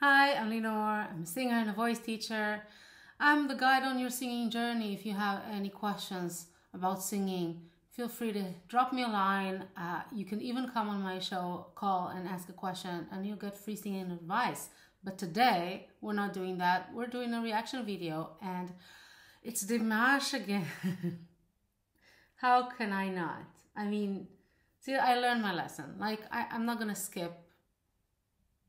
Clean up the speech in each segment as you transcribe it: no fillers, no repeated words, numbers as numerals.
Hi, I'm Lenore. I'm a singer and a voice teacher. I'm the guide on your singing journey. If you have any questions about singing, feel free to drop me a line. You can even come on my show, call and ask a question, and you'll get free singing advice. But today, we're not doing that. We're doing a reaction video, and it's Dimash again. How can I not? I mean, see, I learned my lesson. Like, I'm not gonna skip.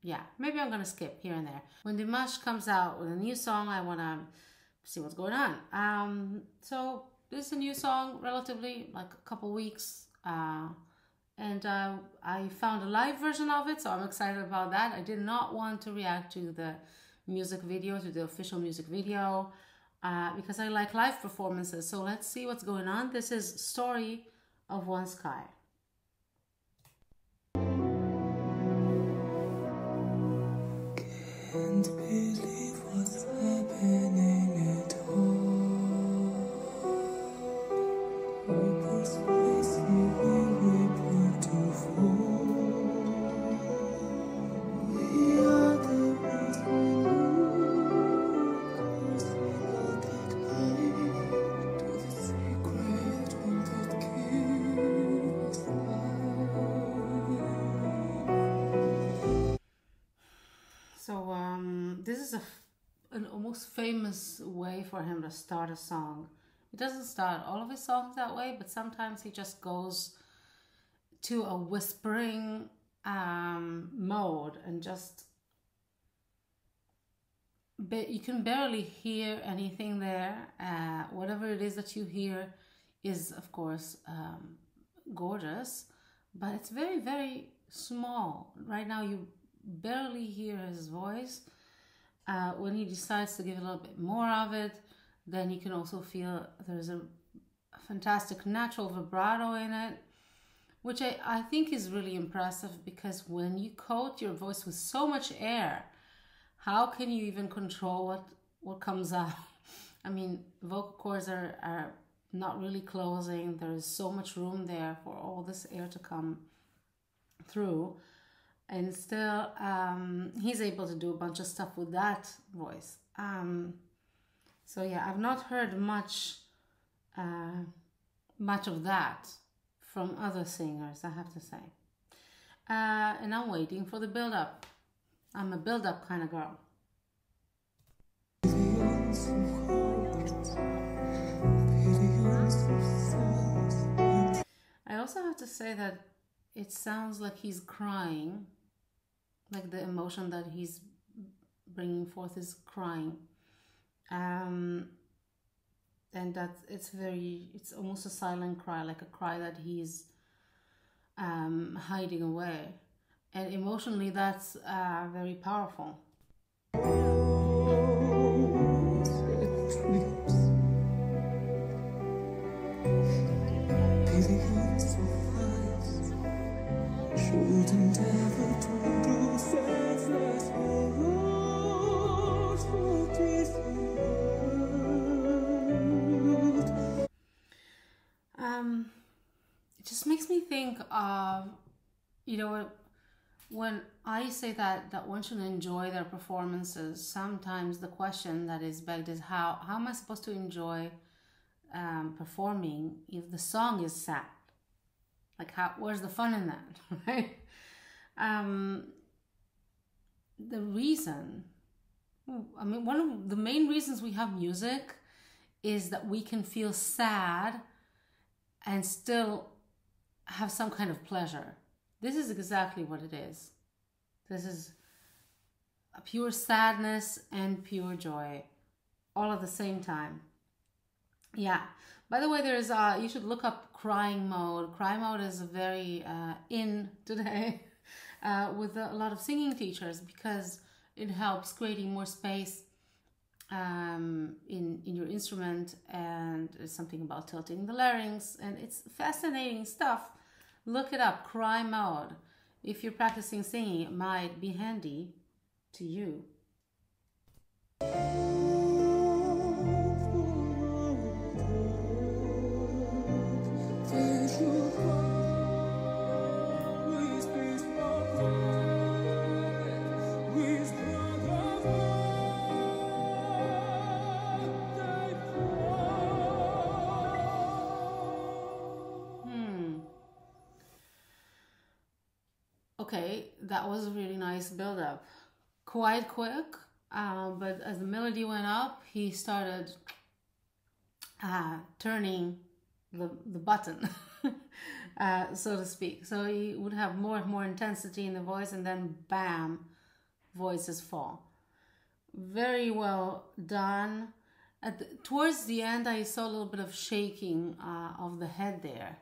Yeah, maybe I'm gonna skip here and there. When Dimash comes out with a new song, I wanna see what's going on. So this is a new song, relatively like a couple weeks, and I found a live version of it, so I'm excited about that. I did not want to react to the music video, to the official music video, because I like live performances. So let's see what's going on. This is Story of One Sky. Can't believe what's happening at all. Opals racing when to fall. We are the reason crossing out that line to the secret one that gives life. So this is an almost famous way for him to start a song. He doesn't start all of his songs that way, but sometimes he just goes to a whispering mode and just you can barely hear anything there. Whatever it is that you hear is, of course, gorgeous, but it's very, very small. Right now you barely hear his voice. When he decides to give a little bit more of it, then you can also feel there's a fantastic natural vibrato in it, which I think is really impressive, because when you coat your voice with so much air, how can you even control what comes out? I mean, vocal cords are not really closing. There is so much room there for all this air to come through. And still, he's able to do a bunch of stuff with that voice. So yeah, I've not heard much of that from other singers, I have to say. And I'm waiting for the build-up. I'm a build-up kind of girl. I also have to say that it sounds like he's crying, like the emotion that he's bringing forth is crying, and that it's almost a silent cry, like a cry that he's hiding away, and emotionally that's very powerful. It just makes me think of, you know, when I say that one should enjoy their performances, sometimes the question that is begged is how am I supposed to enjoy performing if the song is sad? Like, where's the fun in that, right? The reason, I mean, one of the main reasons we have music is that we can feel sad and still have some kind of pleasure. This is exactly what it is. This is a pure sadness and pure joy, all at the same time. Yeah. By the way, there's you should look up crying mode. Cry mode is very in today with a lot of singing teachers, because it helps creating more space in your instrument, and it's something about tilting the larynx, and it's fascinating stuff. Look it up, cry mode. If you're practicing singing, it might be handy to you. okay, that was a really nice build-up. Quite quick, but as the melody went up, he started turning the button, so to speak. So he would have more and more intensity in the voice, and then bam, voices fall. Very well done. Towards the end, I saw a little bit of shaking of the head there.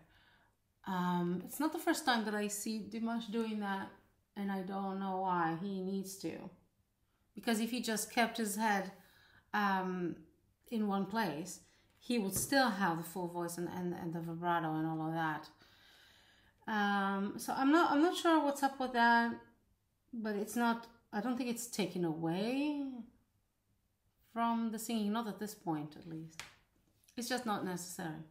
It's not the first time that I see Dimash doing that, and I don't know why. He needs to. Because if he just kept his head in one place, he would still have the full voice and the vibrato and all of that. So I'm not sure what's up with that, but it's not, I don't think it's taken away from the singing, not at this point at least. It's just not necessary.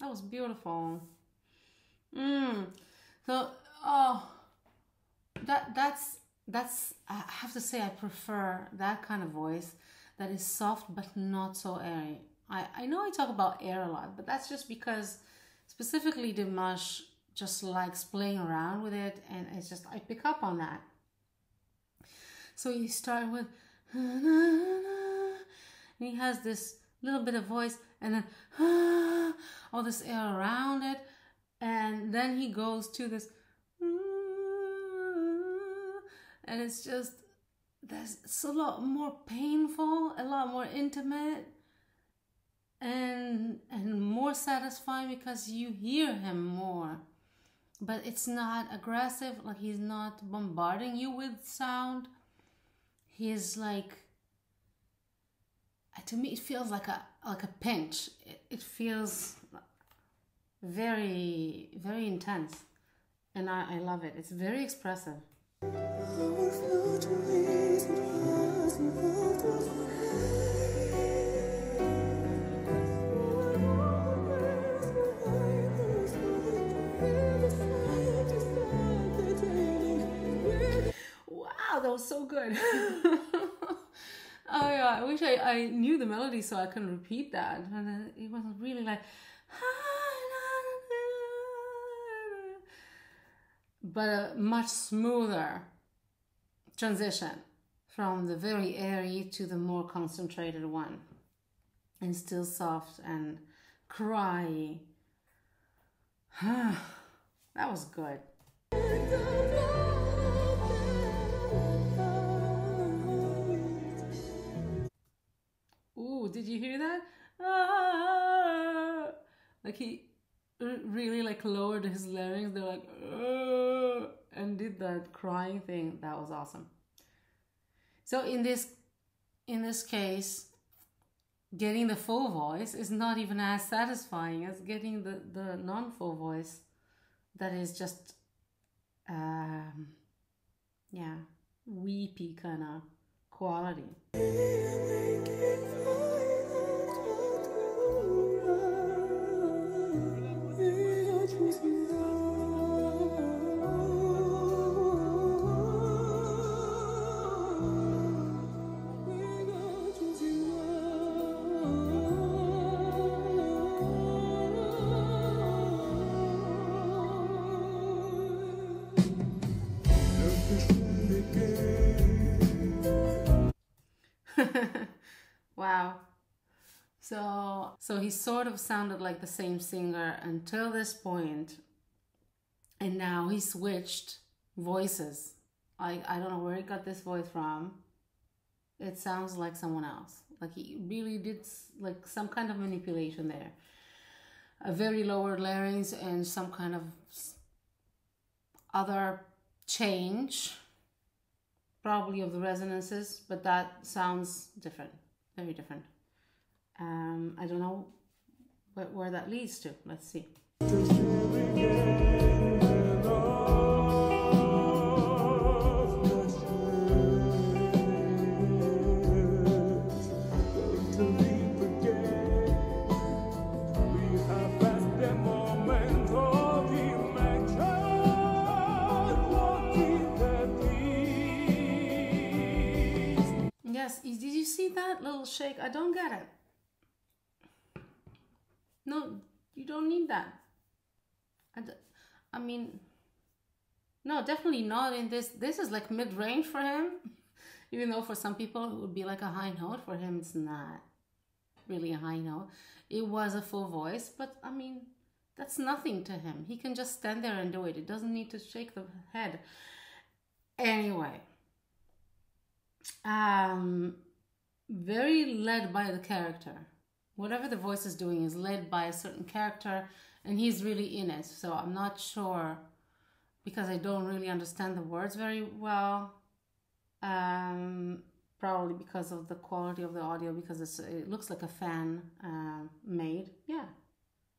That was beautiful. So, that's I have to say I prefer that kind of voice that is soft but not so airy. I know I talk about air a lot, but that's just because specifically Dimash just likes playing around with it, and it's just I pick up on that. So you start with and he has this little bit of voice, and then all this air around it, and then he goes to this and it's a lot more painful, a lot more intimate, and more satisfying because you hear him more. But it's not aggressive, like he's not bombarding you with sound. He's like, to me it feels like a pinch. It feels very, very intense, and I love it. It's very expressive. Wow, that was so good. Oh yeah, I wish I knew the melody so I can repeat that. And it was really like, but a much smoother transition from the very airy to the more concentrated one, and still soft and cry. That was good. Ooh, did you hear that? Like he really like lowered his larynx. They're like, and did that crying thing. That was awesome. So in this case, getting the full voice is not even as satisfying as getting the non-full voice. That is just, yeah, weepy kind of quality. Wow. So he sort of sounded like the same singer until this point, and now he switched voices. I don't know where he got this voice from. It sounds like someone else. Like he really did like some kind of manipulation there. A very lowered larynx and some kind of other change, probably of the resonances, but that sounds different, very different. I don't know where that leads to. Let's see. that little shake? I don't get it. No, you don't need that. I mean, no, definitely not in this. This is like mid-range for him. Even though for some people it would be like a high note, for him it's not really a high note. It was a full voice, but I mean, that's nothing to him. He can just stand there and do it. It doesn't need to shake the head. Anyway, very led by the character. Whatever the voice is doing is led by a certain character, and he's really in it. So I'm not sure, because I don't really understand the words very well. Probably because of the quality of the audio, because it looks like a fan made. Yeah,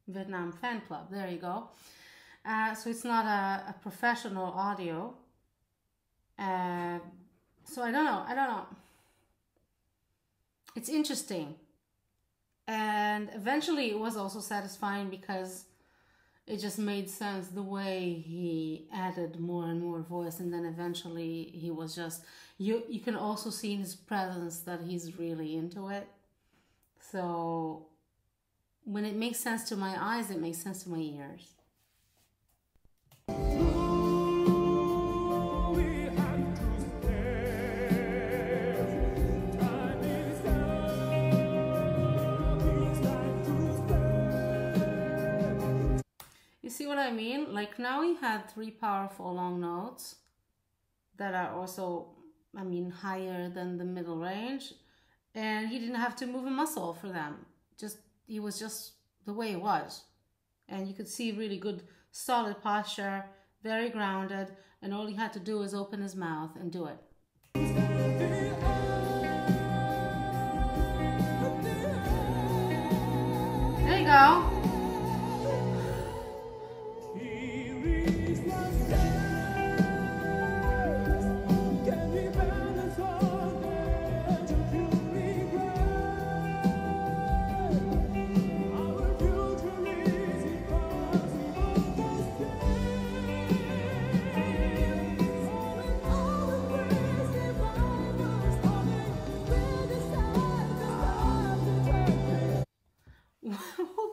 Vietnam fan club. There you go. So it's not a professional audio. So I don't know. It's interesting. And eventually it was also satisfying because it just made sense the way he added more and more voice, and then eventually he was just, you can also see in his presence that he's really into it. So when it makes sense to my eyes, it makes sense to my ears. You see what I mean? Like now he had 3 powerful long notes that are also, I mean, higher than the middle range, and he didn't have to move a muscle for them. He was just the way it was, and you could see really good solid posture, very grounded, and all he had to do is open his mouth and do it. There you go.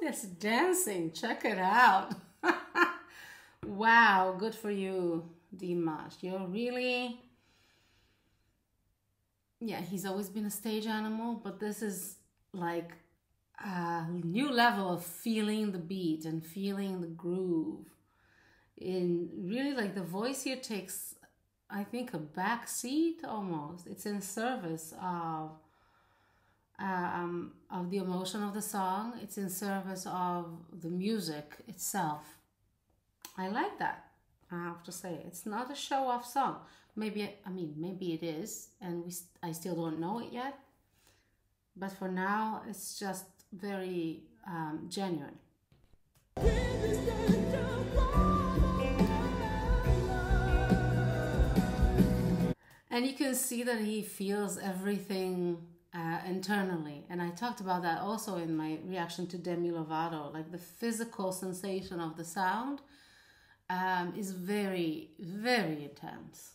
This dancing, check it out. Wow, good for you, Dimash. You're really, yeah, he's always been a stage animal, but this is like a new level of feeling the beat and feeling the groove. In really, like, the voice here takes, I think, a back seat almost. It's in service of the emotion of the song. It's in service of the music itself. I like that, I have to say. It's not a show-off song. Maybe it is, and I still don't know it yet. But for now, it's just very genuine. And you can see that he feels everything internally, and I talked about that also in my reaction to Demi Lovato. Like the physical sensation of the sound is very, very intense.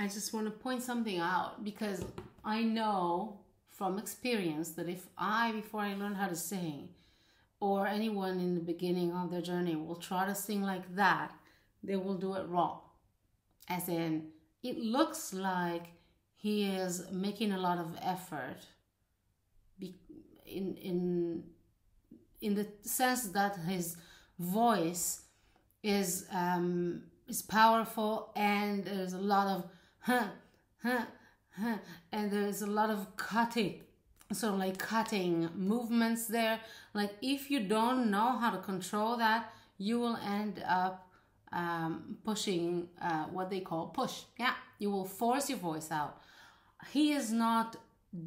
I just want to point something out, because I know from experience that before I learned how to sing, or anyone in the beginning of their journey will try to sing like that, they will do it wrong. As in, it looks like he is making a lot of effort in the sense that his voice is powerful, and there's a lot of and there's a lot of cutting, sort of like cutting movements there. Like if you don't know how to control that, you will end up pushing what they call push. Yeah, you will force your voice out. he is not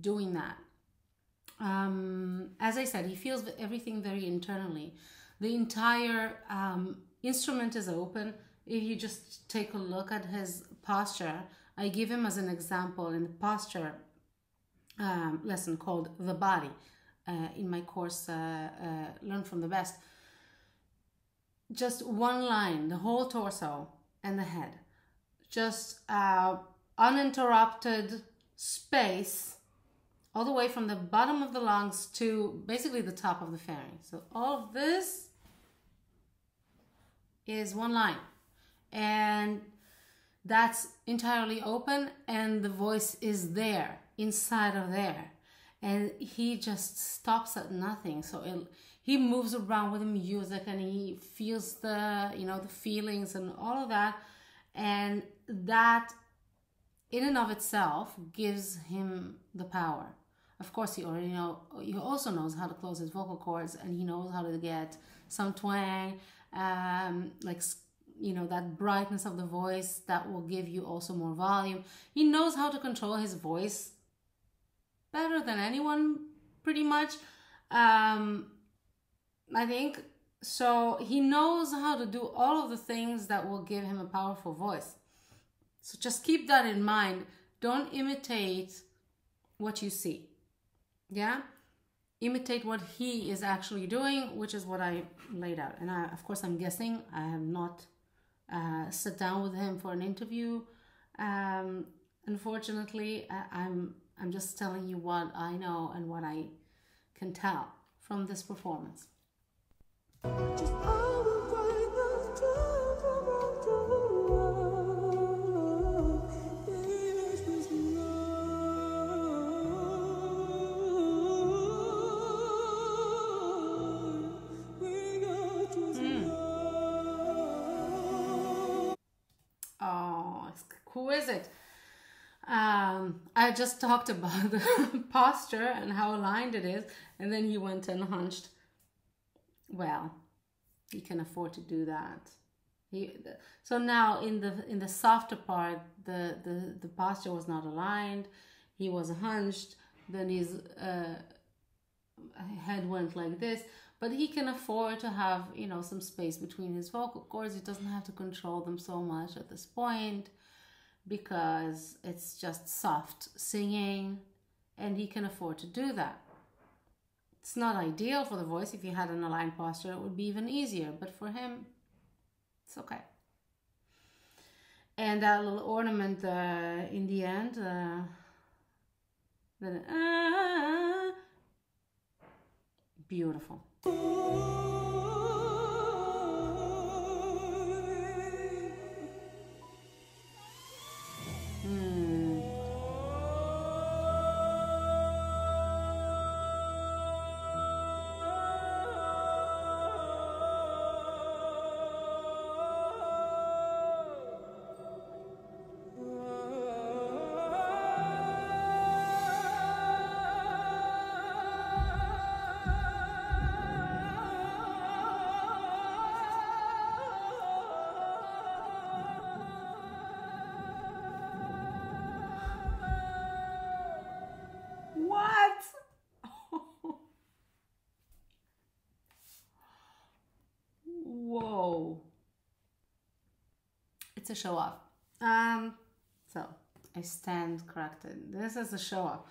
doing that. As I said, he feels everything very internally. The entire instrument is open. If you just take a look at his posture, I give him as an example in the posture lesson called The Body in my course Learn from the Best. Just one line, the whole torso and the head. Just uninterrupted space all the way from the bottom of the lungs to basically the top of the pharynx. So all of this is one line. And that's entirely open, and the voice is there, inside of there. And he just stops at nothing. So he moves around with the music, and he feels the, the feelings and all of that. And that in and of itself gives him the power. Of course, he also knows how to close his vocal cords, and he knows how to get some twang, that brightness of the voice that will give you also more volume. He knows how to control his voice better than anyone, pretty much. I think so. He knows how to do all of the things that will give him a powerful voice. So just keep that in mind. Don't imitate what you see. Yeah? Imitate what he is actually doing, which is what I laid out. And of course, I'm guessing. I have not sat down with him for an interview. Unfortunately, I'm just telling you what I know and what I can tell from this performance. Who is it? I just talked about the posture and how aligned it is, and then he went and hunched. Well, he can afford to do that. So now in the softer part, the posture was not aligned. He was hunched. Then his head went like this. But he can afford to have some space between his vocal cords. He doesn't have to control them so much at this point, because it's just soft singing, and he can afford to do that. It's not ideal for the voice. If you had an aligned posture, it would be even easier, but for him, it's okay. And that little ornament in the end, beautiful. Whoa. It's a show off. So I stand corrected. This is a show off.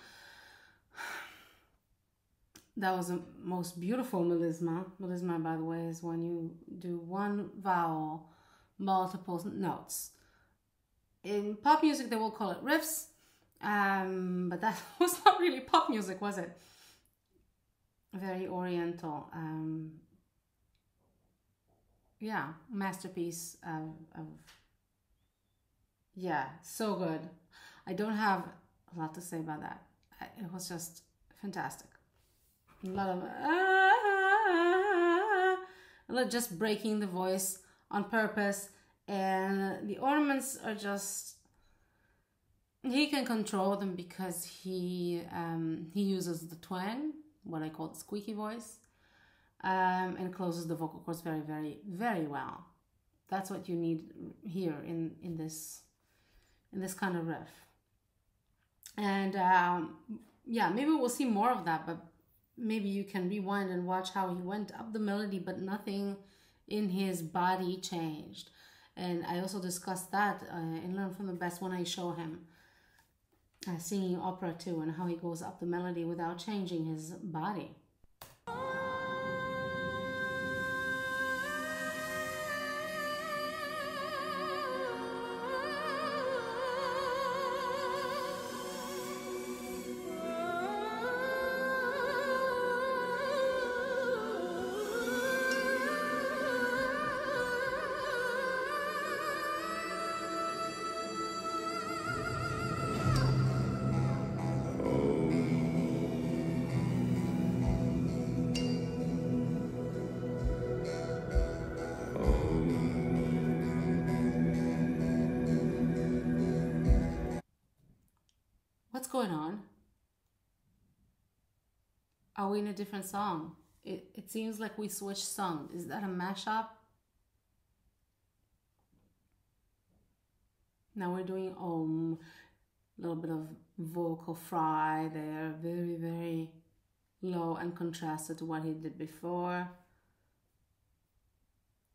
That was the most beautiful melisma. Melisma, by the way, is when you do one vowel, multiple notes. In pop music, they will call it riffs. But that was not really pop music, was it? Very oriental. Yeah, masterpiece of yeah, so good. I don't have a lot to say about that. It was just fantastic. A lot of just breaking the voice on purpose, and the ornaments are just, he can control them because he uses the twang, what I call the squeaky voice, and closes the vocal cords very, very, very well. That's what you need here in this kind of riff. And yeah, maybe we'll see more of that, but maybe you can rewind and watch how he went up the melody, but nothing in his body changed. And I also discussed that in Learn from the Best when I show him singing opera too, and how he goes up the melody without changing his body. What's going on? Are we in a different song? It seems like we switched songs. Is that a mashup? Now we're doing a little bit of vocal fry there, very, very low and contrasted to what he did before,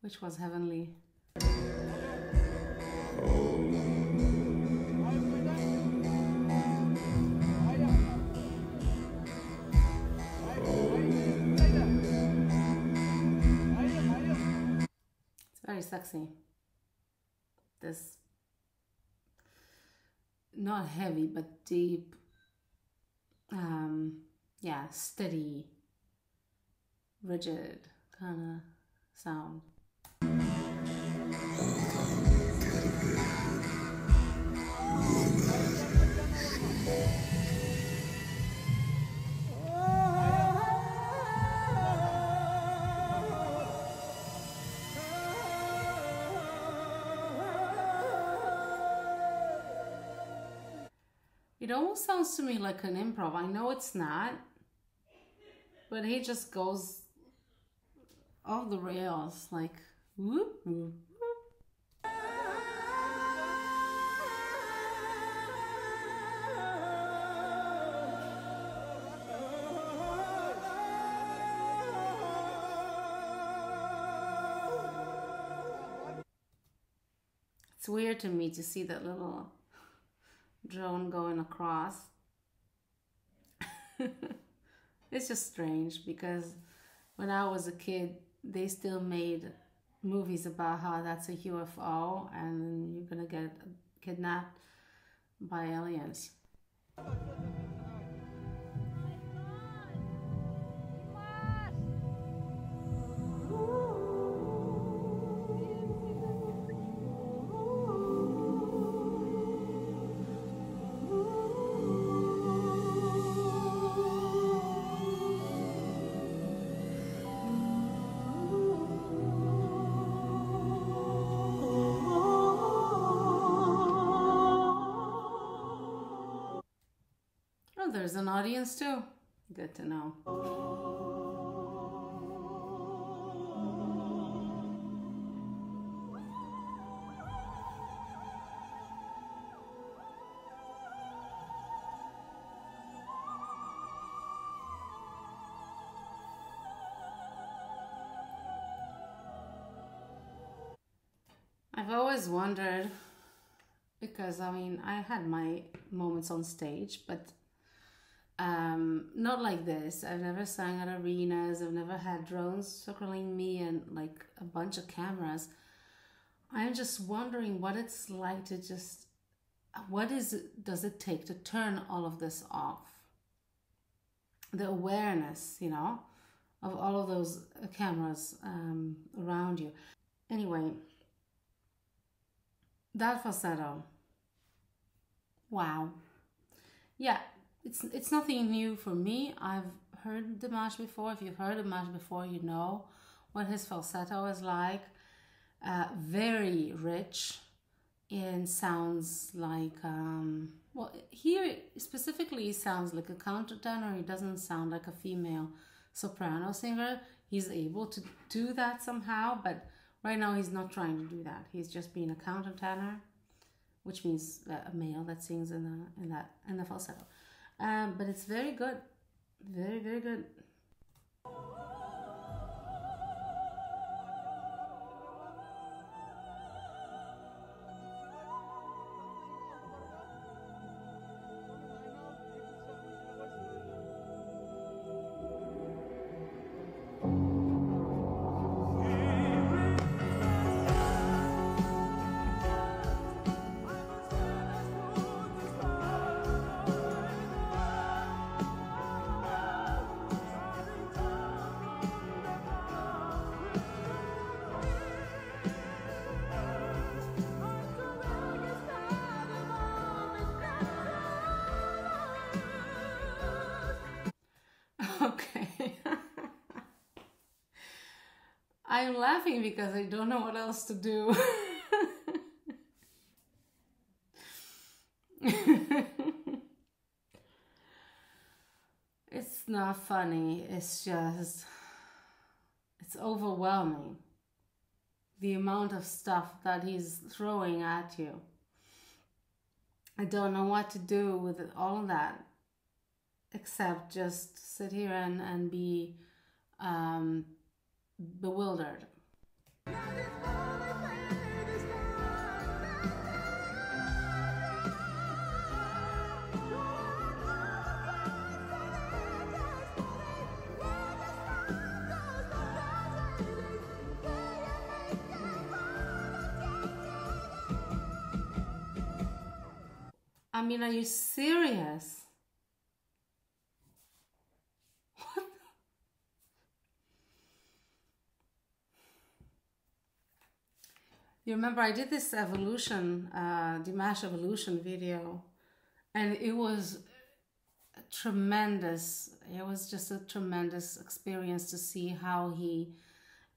which was heavenly. It's very sexy. This not heavy but deep, yeah, steady, rigid kind of sound. It almost sounds to me like an improv. I know it's not, but he just goes off the rails, like whoop, whoop, whoop. It's weird to me to see that little drone going across. It's just strange because when I was a kid, they still made movies about how that's a UFO and you're gonna get kidnapped by aliens. Oh, there's an audience too. Good to know. I've always wondered, because I mean, I had my moments on stage, but not like this. I've never sang at arenas. I've never had drones circling me and like a bunch of cameras. I'm just wondering what it's like to just, does it take to turn all of this off? The awareness, you know, of all of those cameras around you. Anyway, that falsetto. Wow. Yeah, it's nothing new for me. I've heard Dimash before. If you've heard Dimash before, you know what his falsetto is like. Very rich and sounds like, well, here specifically sounds like a countertenor. He doesn't sound like a female soprano singer. He's able to do that somehow, but right now he's not trying to do that. He's just being a countertenor which means a male that sings in the falsetto. But it's very good, very, very good. Okay. I'm laughing because I don't know what else to do. It's not funny, it's just, it's overwhelming. The amount of stuff that he's throwing at you. I don't know what to do with all that, except just sit here and be bewildered. I mean, are you serious? What? You remember I did this evolution, Dimash evolution video, and it was tremendous. It was just a tremendous experience to see how he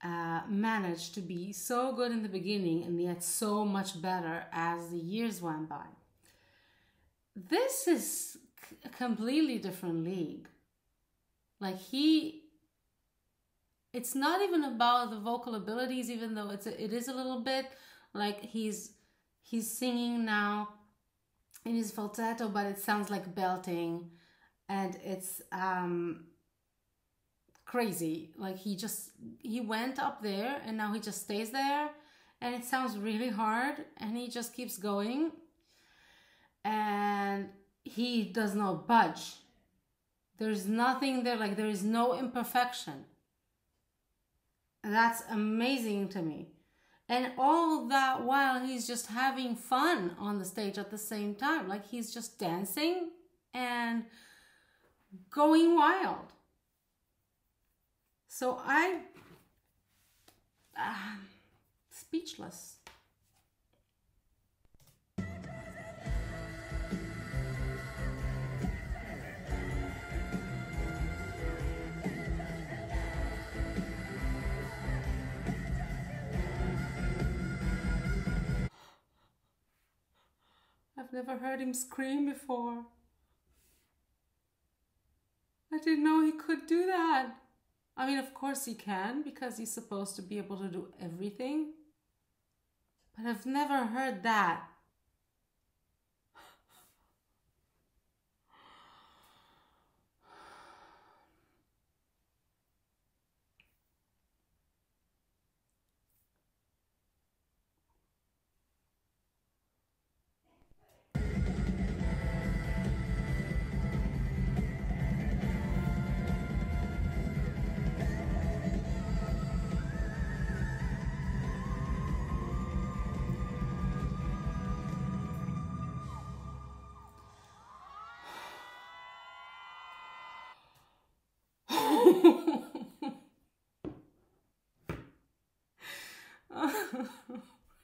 managed to be so good in the beginning and yet so much better as the years went by. This is a completely different league. Like it's not even about the vocal abilities, even though it is a little bit. Like he's singing now in his falsetto, but it sounds like belting, and it's crazy. Like he went up there and now he just stays there, and it sounds really hard, and he just keeps going, and he does not budge. There's nothing there, like there is no imperfection. And that's amazing to me. And all that while he's just having fun on the stage at the same time. Like he's just dancing and going wild. So I speechless. I've never heard him scream before. I didn't know he could do that. I mean, of course he can, because he's supposed to be able to do everything. But I've never heard that.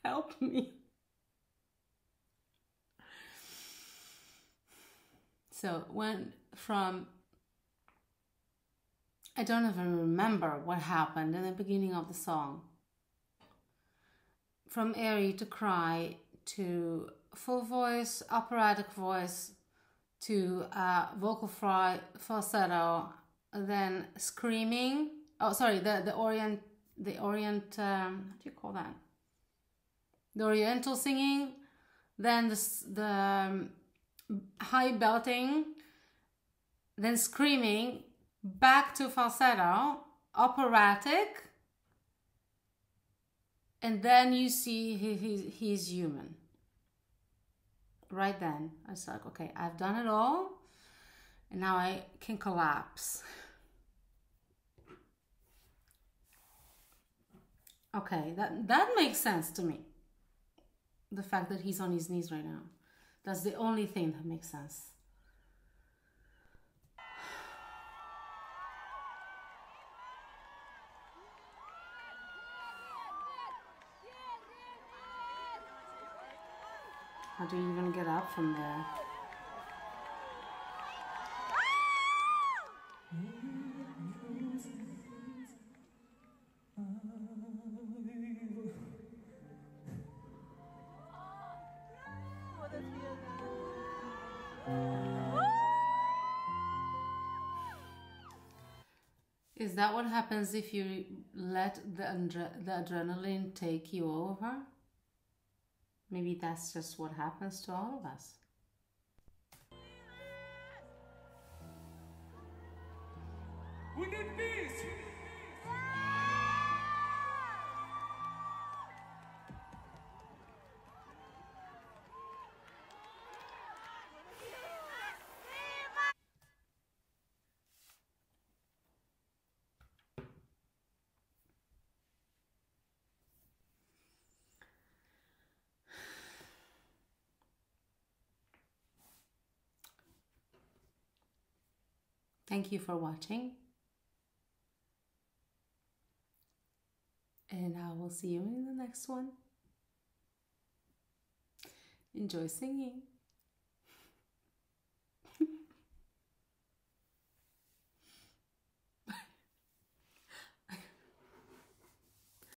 Help me. So went from, I don't even remember what happened in the beginning of the song. From airy to cry to full voice, operatic voice to vocal fry, falsetto, then screaming. Oh, sorry, the Orient, what do you call that? The Oriental singing, then the high belting, then screaming, back to falsetto, operatic, and then you see he's human. Right then, I was like, okay, I've done it all, and now I can collapse. Okay, that makes sense to me. The fact that he's on his knees right now. That's the only thing that makes sense. How do you even get up from there? Is that what happens if you let the adrenaline take you over? Maybe that's just what happens to all of us. We need peace. Thank you for watching. And I will see you in the next one. Enjoy singing.